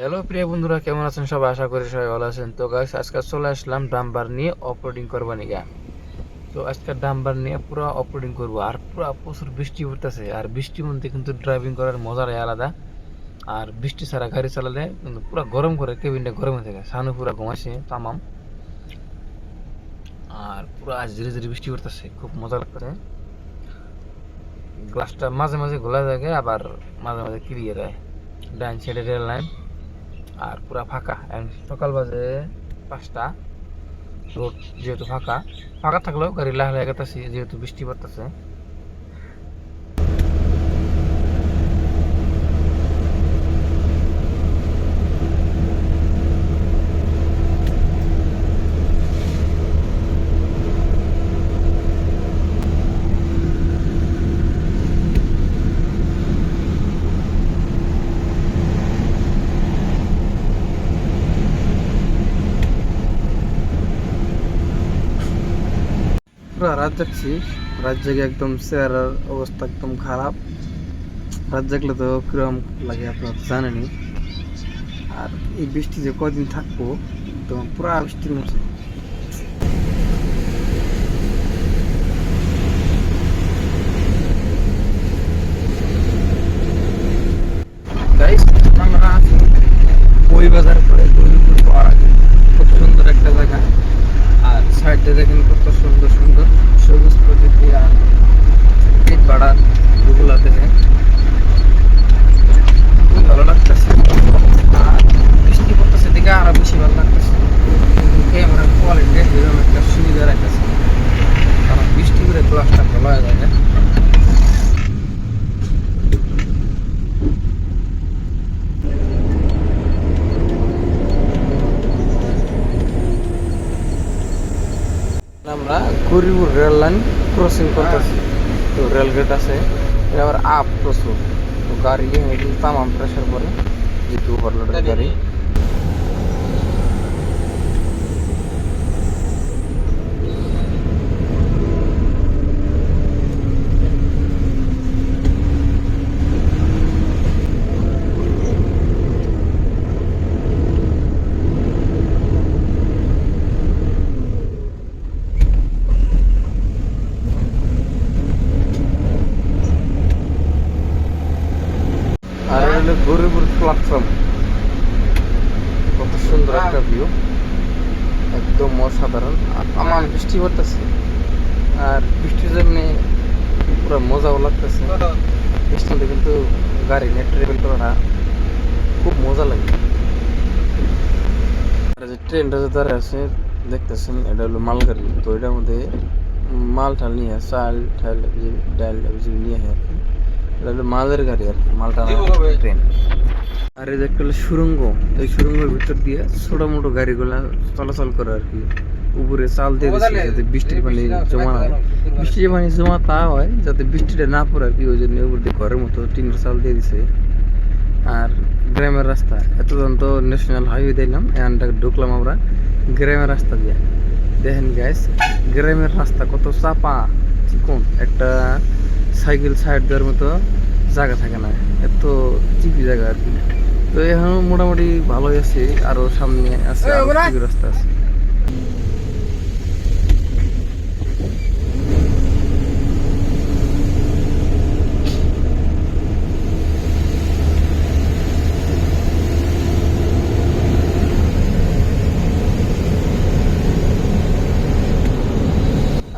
Hello প্রিয় বন্ধুরা, কেমন আছেন সবাই? আশা করি সবাই ভালো আছেন। তো গাইস, আজকে চলে আসলাম ডাম্বার নিয়ে অফরোডিং করবা নিগা। তো আজকে ডাম্বার নিয়ে পুরো অফরোডিং করবো, আর পুরো প্রচুর বৃষ্টি পড়তেছে। আর বৃষ্টির মধ্যে কিন্তু ড্রাইভিং করার মজাটাই আলাদা। আর বৃষ্টি ছাড়া গাড়ি চালালে কিন্তু পুরো গরম করে, কেবিনটা গরম হয়ে থাকে, সানু পুরো ঘুমাইছে তামাম। আর পুরো আজ ধীরে ধীরে বৃষ্টি পড়তেছে, খুব মজা লাগতেছে। গ্লাসটা মাঝে মাঝে ঘোলা থাকে, আবার মাঝে মাঝে ক্লিয়ার হয়। ডান সাইডে রেল লাইন, আর পুরা ফাঁকা। সকাল বাজে 5টা। রোড যেহেতু ফাঁকা ফাঁকা থাকলেও গাড়ি লাহে লাহে গেতেছি, যেহেতু বৃষ্টি পড়তেছে। পুরা রাত জাগছি। রাত জেগে একদম চেহারার অবস্থা একদম খারাপ। রাত জাগলে তো কিরকম লাগে আপনার তো জানেনই। আর এই বৃষ্টি যে কদিন থাকবো, তো পুরা বৃষ্টির মধ্যে। গাইস, আমরা আছি বই বাজার করে দৌলতপুর পাড়া। খুব সুন্দর একটা জায়গা। আর সাইডে দেখেন কত সুন্দর সুন্দর সবুজ প্রকৃতি, আর ইট ভাড়া গুগলা দেখে খুব ভালো লাগতেছে। আর বৃষ্টি পড়তেছে দিকে আরো বেশি ভালো লাগতেছে। কিন্তু ক্যামেরার কোয়ালিটি এরকম একটা সুবিধা রাখতেছে, কারণ বৃষ্টি করে গ্লাসটা ভালো হয়ে যায় না। আমরা গরিপুর রেল লাইন ক্রসিং করতেছি। তো রেল গেট আছে, এটা আবার আপ প্রচুর। তো গাড়ি তামাম প্রেশার পরে, যেহেতু ওভারলোডের গাড়ি। আর হলো গরিপুর প্ল্যাটফর্ম। কত সুন্দর একটা ভিউ, একদম অসাধারণ। আর আমার বৃষ্টি পড়তেছে, আর বৃষ্টির জন্য পুরো মজাও লাগতেছে। বৃষ্টিতে কিন্তু গাড়ি নিয়ে ট্রাভেল করাটা খুব মজা লাগে। আর যে ট্রেনটা যে দাঁড়িয়ে আছে দেখতেছেন, এটা হলো মালগাড়ি। তো এটার মধ্যে মাল টাল নিয়ে, চাল ঠাল ডাল নিয়ে আর কি। এটা হলো মালের গাড়ি আর কি, মাল টানা ট্রেন। আর এই যে একটা হলো সুড়ঙ্গ। এই সুড়ঙ্গের ভিতর দিয়ে ছোট মোটো গাড়িগুলা চলাচল করে আর কি। উপরে চাল দিয়ে দিচ্ছে যাতে বৃষ্টির পানি জমা না হয়। বৃষ্টির পানি জমা তা হয় যাতে বৃষ্টিটা না পড়ে আর কি, ওই জন্য উপর দিয়ে ঘরের মতো টিনের চাল দিয়ে দিছে। আর গ্রামের রাস্তা, এতজন তো ন্যাশনাল হাইওয়ে দিলাম, এখানটা ঢুকলাম আমরা গ্রামের রাস্তা দিয়ে। দেখেন গাইস, গ্রামের রাস্তা কত চাপা চিকন, একটা সাইকেল সাইড দেওয়ার মতো জায়গা থাকে না, এত চিপি জায়গা আর কি। তো এখন মোটামুটি ভালোই আছে, আরো সামনে আছে আরো রাস্তা আছে।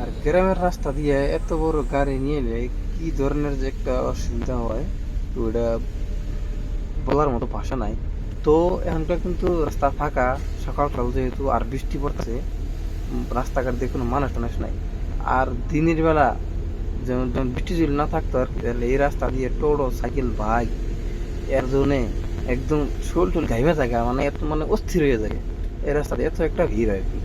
আর গ্রামের রাস্তা দিয়ে এত বড় গাড়ি নিয়ে এলে কি ধরনের যে একটা অসুবিধা হয়, তো এটা বলার মতো ভাষা নাই। তো এখানকার কিন্তু রাস্তা ফাঁকা, সকালকাল যেহেতু, আর বৃষ্টি পড়তেছে, রাস্তাঘাট দিয়ে কোনো মানুষ টানুষ নাই। আর দিনের বেলা যেমন যেমন বৃষ্টি যদি না থাকতো আর কি, তাহলে এই রাস্তা দিয়ে টোটো সাইকেল বাইক এর জন্য একদম শোল টোল গাইবা জায়গা, মানে এত মানে অস্থির হয়ে যায়। এই রাস্তাতে এত একটা ভিড় হয় আর কি।